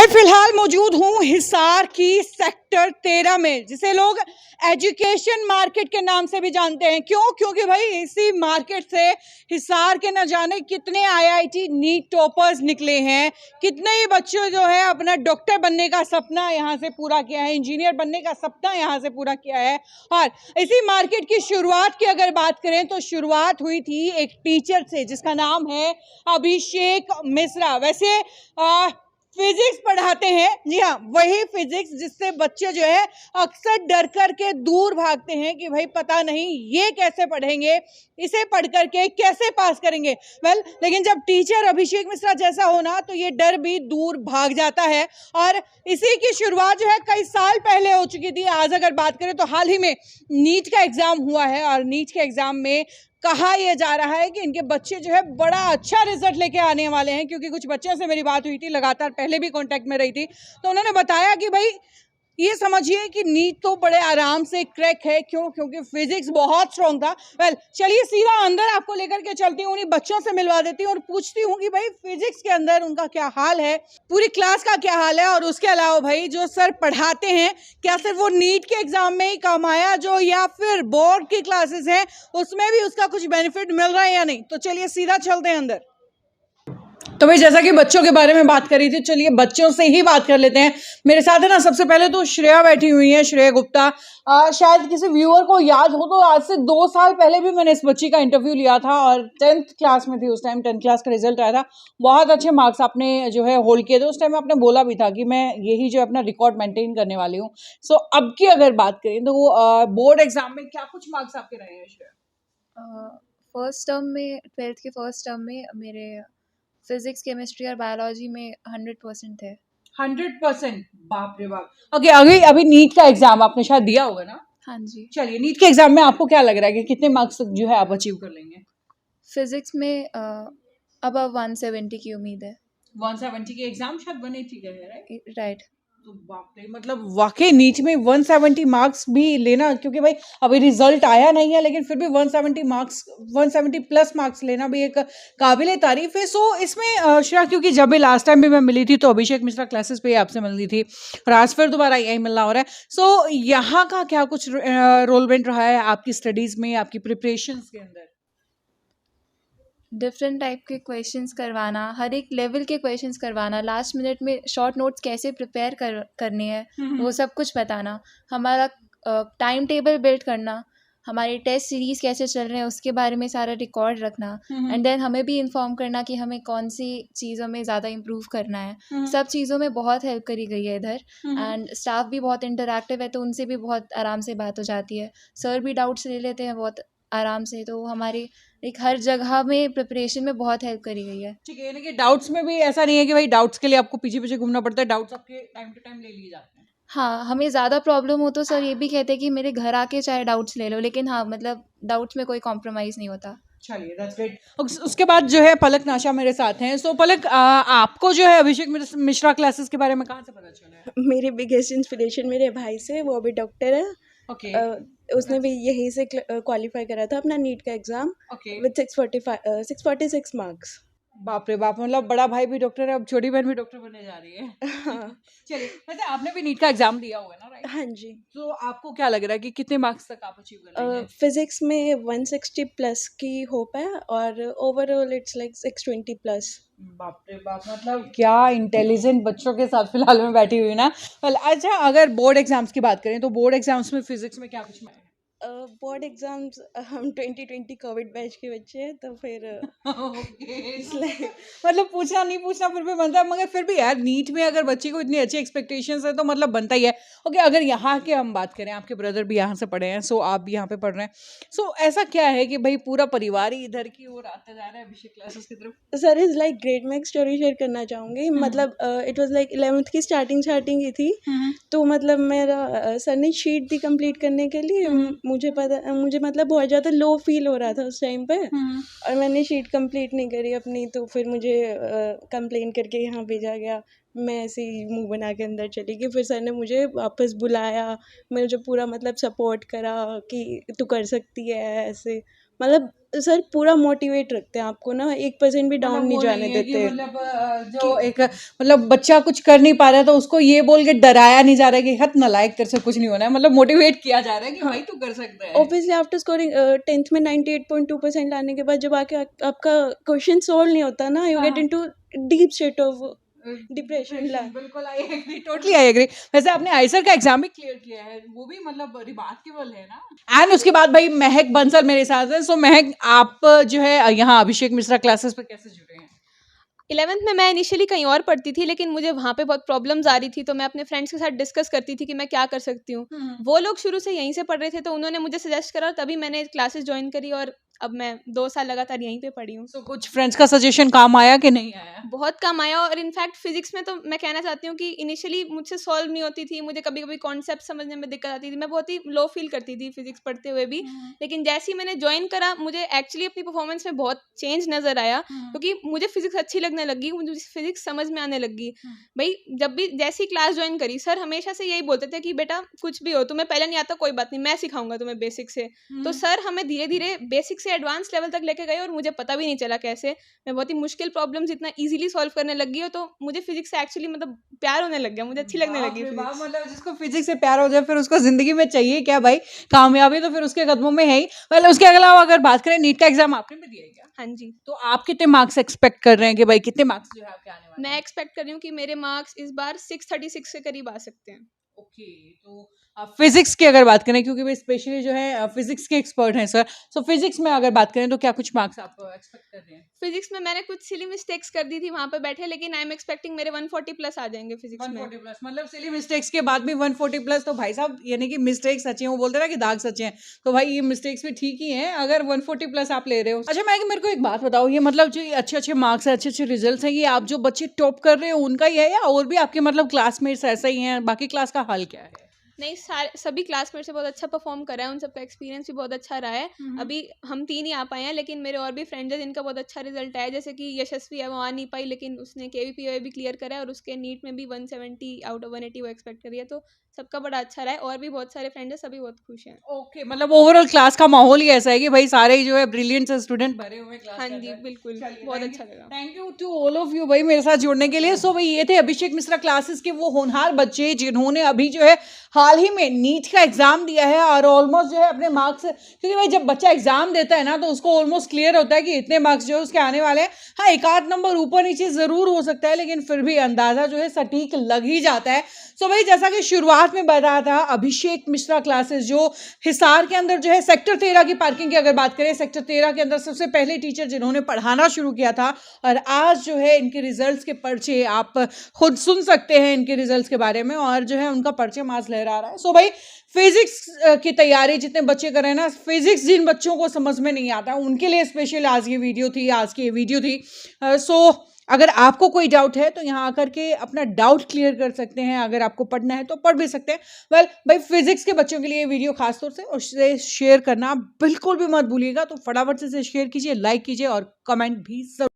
मैं फिलहाल मौजूद हूँ हिसार की सेक्टर 13 में, जिसे लोग एजुकेशन मार्केट के नाम से भी जानते हैं। क्यों? क्योंकि भाई इसी मार्केट से हिसार के न जाने कितने आईआईटी नीट टॉपर्स निकले हैं, कितने ही बच्चों जो है अपना डॉक्टर बनने का सपना यहाँ से पूरा किया है, इंजीनियर बनने का सपना यहाँ से पूरा किया है। और इसी मार्केट की शुरुआत की अगर बात करें तो शुरुआत हुई थी एक टीचर से जिसका नाम है अभिषेक मिश्रा। वैसे फिजिक्स पढ़ाते हैं, जी हाँ, वही फिजिक्स जिससे बच्चे जो है अक्सर डर कर के दूर भागते हैं कि भाई पता नहीं ये कैसे पढ़ेंगे, इसे पढ़ करके कैसे पास करेंगे। लेकिन जब टीचर अभिषेक मिश्रा जैसा हो ना तो ये डर भी दूर भाग जाता है। और इसी की शुरुआत जो है कई साल पहले हो चुकी थी। आज अगर बात करें तो हाल ही में नीट का एग्जाम हुआ है और नीट के एग्जाम में कहा यह जा रहा है कि इनके बच्चे जो है बड़ा अच्छा रिजल्ट लेके आने वाले हैं। क्योंकि कुछ बच्चों से मेरी बात हुई थी, लगातार पहले भी कांटेक्ट में रही थी, तो उन्होंने बताया कि भाई ये समझिए कि नीट तो बड़े आराम से क्रैक है। क्यों? क्योंकि फिजिक्स बहुत स्ट्रॉन्ग था। चलिए सीधा अंदर आपको लेकर के चलती हूँ, उन्हीं बच्चों से मिलवा देती हूँ और पूछती हूँ कि भाई फिजिक्स के अंदर उनका क्या हाल है, पूरी क्लास का क्या हाल है, और उसके अलावा भाई जो सर पढ़ाते हैं क्या सिर्फ वो नीट के एग्जाम में ही काम आया जो, या फिर बोर्ड की क्लासेस हैं उसमें भी उसका कुछ बेनिफिट मिल रहा है या नहीं। तो चलिए सीधा चलते हैं अंदर। तो भाई जैसा कि बच्चों के बारे में बात करी थी, चलिए बच्चों से ही बात कर लेते हैं। मेरे साथ है ना सबसे पहले तो श्रेया बैठी हुई है, श्रेया गुप्ता। शायद किसी व्यूअर को याद हो तो आज से 2 साल पहले भी मैंने इस बच्ची का इंटरव्यू लिया था और 10th क्लास में थी उस टाइम। 10th क्लास का रिजल्ट आया था, बहुत अच्छे मार्क्स आपने जो है होल्ड किए थे। उस टाइम आपने बोला भी था कि मैं यही जो अपना रिकॉर्ड मेंटेन करने वाली हूँ। सो अब की अगर बात करें तो वो बोर्ड एग्जाम में क्या कुछ मार्क्स आपके रहे हैं श्रेया? फर्स्ट टर्म में 12th के फर्स्ट टर्म में मेरे फिजिक्स, केमिस्ट्री और बायोलॉजी में 100% थे। 100%? बाप रे बाप। ओके, अभी नीट का एग्जाम आपने शायद दिया होगा ना? हाँ जी। चलिए, नीट के एग्जाम में आपको क्या लग रहा है कि कितने मार्क्स जो है आप अचीव कर लेंगे? फिजिक्स में अबव 170 की उम्मीद है। 170 के एग्जाम शायद 180 का है, राइट? राइट। तो बाप रे, मतलब वाकई नीट में 170 मार्क्स भी लेना, क्योंकि भाई अभी रिजल्ट आया नहीं है लेकिन फिर भी 170 मार्क्स, 170 प्लस मार्क्स लेना भी एक काबिल तारीफ है। सो इसमें श्रेया, क्योंकि जब भी लास्ट टाइम भी मैं मिली थी तो अभिषेक मिश्रा क्लासेस पे ही आपसे मिली थी और आज फिर दोबारा यही मिलना हो रहा है। सो यहाँ का क्या कुछ रोलमेंट रहा है आपकी स्टडीज में, आपकी प्रिपरेशंस के अंदर? डिफरेंट टाइप के क्वेश्चंस करवाना, हर एक लेवल के क्वेश्चंस करवाना, लास्ट मिनट में शॉर्ट नोट्स कैसे प्रिपेयर करने हैं वो सब कुछ बताना, हमारा टाइम टेबल बिल्ड करना, हमारे टेस्ट सीरीज़ कैसे चल रहे हैं उसके बारे में सारा रिकॉर्ड रखना, एंड देन हमें भी इन्फॉर्म करना कि हमें कौन सी चीज़ों में ज़्यादा इम्प्रूव करना है। सब चीज़ों में बहुत हेल्प करी गई है इधर। एंड स्टाफ भी बहुत इंटरैक्टिव है तो उनसे भी बहुत आराम से बात हो जाती है। सर भी डाउट्स ले लेते हैं बहुत आराम से, तो हमारी एक हर जगह में प्रिपरेशन में बहुत हेल्प करी गई है। ठीक है, यानी कि डाउट्स में भी ऐसा नहीं है कि भाई डाउट्स के लिए आपको पीछे पीछे घूमना पड़ता है, डाउट्स आपके टाइम टू टाइम ले लिए जाते हैं? हाँ, हमें ज़्यादा प्रॉब्लम हो तो सर ये भी कहते हैं कि मेरे घर आके चाहे डाउट्स ले लो, लेकिन हाँ मतलब डाउट्स में कोई कॉम्प्रोमाइज़ नहीं होता। चलिए, दैट्स ग्रेट। उसके बाद जो है पलक नाशा मेरे साथ हैं। सो पलक, आपको जो है अभिषेक मिश्रा क्लासेस के बारे में कहाँ से पता चला है? मेरी बिगेस्ट इंस्पिरेशन मेरे भाई से, वो अभी डॉक्टर है। ओके। उसने भी यहीं से क्वालिफाई करा था अपना नीट का एग्जाम ओके। With 646 marks. बाप रे बाप, मतलब बड़ा भाई भी डॉक्टर है, अब छोटी बहन भी डॉक्टर बनने जा रही है। हाँ। चलिए, वैसे आपने भी नीट का एग्जाम दिया हुआ है ना, राइट? हाँ जी। तो आपको क्या लग रहा है कि कितने मार्क्स तक आप अचीव कर लेंगे? फिजिक्स में 160 प्लस की होप है और ओवरऑल इट्स लाइक 620 प्लस। बाप रे बाप, मतलब क्या इंटेलिजेंट बच्चों के साथ फिलहाल में बैठी हुई ना। अच्छा, अगर बोर्ड एग्जाम्स की बात करें तो बोर्ड एग्जाम्स में फिजिक्स में क्या कुछ में? बोर्ड एग्जाम्स, हम 2020 कोविड बैच के बच्चे हैं तो फिर मतलब पूछना नहीं पूछना फिर भी बनता है, मगर फिर भी यार नीट में अगर बच्ची को इतनी अच्छी एक्सपेक्टेशंस है तो मतलब बनता ही है। ओके, अगर यहाँ के हम बात करें, आपके ब्रदर भी यहाँ से पढ़े हैं, सो आप भी यहाँ पे पढ़ रहे हैं, सो ऐसा क्या है कि भाई पूरा परिवार ही इधर की ओर आता जा रहा है अभिषेक क्लासेस की तरफ? सर इज लाइक ग्रेट, मैं एक स्टोरी शेयर करना चाहूँगी। मतलब इट वाज लाइक 11th की स्टार्टिंग ही थी। तो मतलब मेरा सर ने शीट दी कंप्लीट करने के लिए। मुझे मतलब बहुत ज़्यादा लो फील हो रहा था उस टाइम पे, और मैंने शीट कंप्लीट नहीं करी अपनी। तो फिर मुझे कंप्लेन करके यहाँ भेजा गया। मैं ऐसे ही मुंह बना के अंदर चली गई। फिर सर ने मुझे वापस बुलाया, मुझे पूरा मतलब सपोर्ट करा कि तू कर सकती है ऐसे। मतलब सर पूरा मोटिवेट रखते हैं आपको ना, 1% भी डाउन मतलब नहीं वो जाने नहीं है कि देते। मतलब जो एक मतलब बच्चा कुछ कर नहीं पा रहा है तो उसको ये बोल के डराया नहीं जा रहा है कि हट नालायक तेरे से कुछ नहीं होना है, मतलब मोटिवेट किया जा रहा है कि हाँ। भाई तू कर सकता है। ऑब्वियसली आफ्टर स्कोरिंग 10th में 98.2% लाने के बाद जब आके आपका क्वेश्चन सॉल्व नहीं होता ना, you get into deep state of depression ला। बिल्कुल I agree, totally I agree. वैसे आपने आईसर का एग्जाम भी क्लियर किया है, वो भी मतलब रिमार्केबल है ना। एंड उसके बाद भाई महक बंसल मेरे साथ है। सो महक, आप जो है यहाँ अभिषेक मिश्रा क्लासेस पे कैसे जुड़े हैं? 11th में मैं इनिशियली कहीं और पढ़ती थी, लेकिन मुझे वहाँ पे बहुत प्रॉब्लम्स आ रही थी, तो मैं अपने फ्रेंड्स के साथ डिस्कस करती थी कि मैं क्या कर सकती हूँ। वो लोग शुरू से यहीं से पढ़ रहे थे, तो उन्होंने मुझे सजेस्ट करा, तभी मैंने क्लासेस ज्वाइन करी और अब मैं 2 साल लगातार यहीं पे पढ़ी हूँ। तो कुछ फ्रेंड्स का सजेशन काम आया कि नहीं आया? बहुत काम आया, और इनफैक्ट फिजिक्स में तो मैं कहना चाहती हूँ कि इनिशियली मुझसे सॉल्व नहीं होती थी, मुझे कभी कभी कॉन्सेप्ट समझने में दिक्कत आती थी, मैं बहुत ही लो फील करती थी फिजिक्स पढ़ते हुए भी। लेकिन जैसे ही मैंने ज्वाइन करा, मुझे एक्चुअली अपनी परफॉर्मेंस में बहुत चेंज नजर आया, क्योंकि मुझे फिजिक्स अच्छी लगने लगी, मुझे फिजिक्स समझ में आने लगी। भाई जब भी जैसी क्लास ज्वाइन करी, सर हमेशा से यही बोलते थे कि बेटा कुछ भी हो, तुम्हें पहले नहीं आता कोई बात नहीं, मैं सिखाऊंगा तुम्हें बेसिक से। तो सर हमें धीरे धीरे बेसिक से एडवांस लेवल तक लेके गए, और मुझे पता भी नहीं चला कैसे मैं बहुत ही मुश्किल प्रॉब्लम्स इतना इजीली सॉल्व करने लग गई हो। तो मुझे फिजिक्स से एक्चुअली मतलब प्यार होने लग गया, मुझे अच्छी लगने लगी बाप रे बाप, फिजिक्स। मतलब जिसको फिजिक्स से प्यार हो जाए फिर उसको जिंदगी में चाहिए क्या भाई? कामयाबी तो फिर उसके कदमों में है ही। मतलब उसके अलावा अगर बात करें, नीट का एग्जाम आपने भी दिया है क्या? हाँ जी, तो आप कितने मार्क्स एक्सपेक्ट कर रहे हैं कि भाई कितने मार्क्स जो है आपके आने वाले मैं एक्सपेक्ट कर रही हूँ कि मेरे मार्क्स इस बार 636 के करीब आ सकते हैं। ओके। तो आप फिजिक्स की अगर बात करें, क्योंकि भाई स्पेशली जो है फिजिक्स के एक्सपर्ट हैं सर, सो फिजिक्स में अगर बात करें तो क्या कुछ मार्क्स आप एक्सपेक्ट कर रहे हैं? फिजिक्स में मैंने कुछ सिली मिस्टेक्स कर दी थी वहाँ पे बैठे, लेकिन आई एम एक्सपेक्टिंग मेरे 140 प्लस आ जाएंगे फिजिक्स में। 140 प्लस, मतलब सिली मिस्टेक्स के बाद भी 140 प्लस, तो भाई साहब यानी कि मिस्टेक्स सच्चे हैं, वो बोलते हैं ना कि दाग सच्चे हैं, तो भाई ये मिस्टेक्स भी ठीक ही हैं अगर 140 प्लस आप ले रहे हो। अच्छा मैं मेरे को एक बात बताओ, ये मतलब जो अच्छे अच्छे मार्क्स हैं, अच्छे अच्छे रिजल्ट्स हैं, ये आप जो बच्चे टॉप कर रहे हो उनका ही है या और भी आपके मतलब क्लासमेट्स ऐसा ही हैं? बाकी क्लास का हाल क्या है? नहीं, सारे सभी क्लासमेट से बहुत अच्छा परफॉर्म करा है, उन सबका एक्सपीरियंस भी बहुत अच्छा रहा है। अभी हम 3 ही आ पाए हैं, लेकिन मेरे और भी फ्रेंड्स हैं जिनका बहुत अच्छा रिजल्ट आया, जैसे कि यशस्वी है, वो आ नहीं पाई, लेकिन उसने केवीपीओए भी क्लियर करा है, और उसके नीट में भी 170 आउट ऑफ 180 वो एक्सपेक्ट करी है। तो सबका बड़ा अच्छा रहा है, और भी बहुत सारे फ्रेंड्स हैं, सभी बहुत खुश हैं। ओके, मतलब ओवरऑल क्लास का माहौल ही ऐसा है कि भाई सारे ही जो है ब्रिलियंट स्टूडेंट भरे हुए हैं क्लास हाँ के जी, अंदर। बिल्कुल, चलिए, बहुत अच्छा लगा। Thank you to all of you भाई मेरे साथ जुड़ने के लिए। सो भाई ये थे अभिषेक मिश्रा क्लासेस के वो होनहार बच्चे जिन्होंने अभी जो है हाल ही में नीट का एग्जाम दिया है, और ऑलमोस्ट जो है अपने मार्क्स, क्योंकि भाई जब बच्चा एग्जाम देता है ना तो उसको ऑलमोस्ट क्लियर होता है कि इतने मार्क्स जो है उसके आने वाले हैं। हाँ, एक आध नंबर ऊपर नीचे जरूर हो सकता है, लेकिन फिर भी अंदाजा जो है सटीक लग ही जाता है। सो भाई जैसा कि शुरुआत में बताया था, अभिषेक मिश्रा क्लासेस जो हिसार के अंदर जो है सेक्टर 13 की पार्किंग की अगर बात करें, सेक्टर 13 के अंदर सबसे पहले टीचर जिन्होंने पढ़ाना शुरू किया था, और आज जो है इनके रिजल्ट्स के पर्चे आप खुद सुन सकते हैं इनके रिजल्ट्स के बारे में, और जो है उनका पर्चे मास लहरा रहा है। सो भाई फिजिक्स की तैयारी जितने बच्चे कर रहे हैं ना, फिजिक्स जिन बच्चों को समझ में नहीं आता उनके लिए स्पेशल आज की वीडियो थी, आज की वीडियो थी। सो अगर आपको कोई डाउट है तो यहाँ आकर के अपना डाउट क्लियर कर सकते हैं, अगर आपको पढ़ना है तो पढ़ भी सकते हैं। वेल भाई फिजिक्स के बच्चों के लिए वीडियो खासतौर से उससे शेयर करना बिल्कुल भी मत भूलिएगा, तो फटाफट से शेयर कीजिए, लाइक कीजिए और कमेंट भी जरूर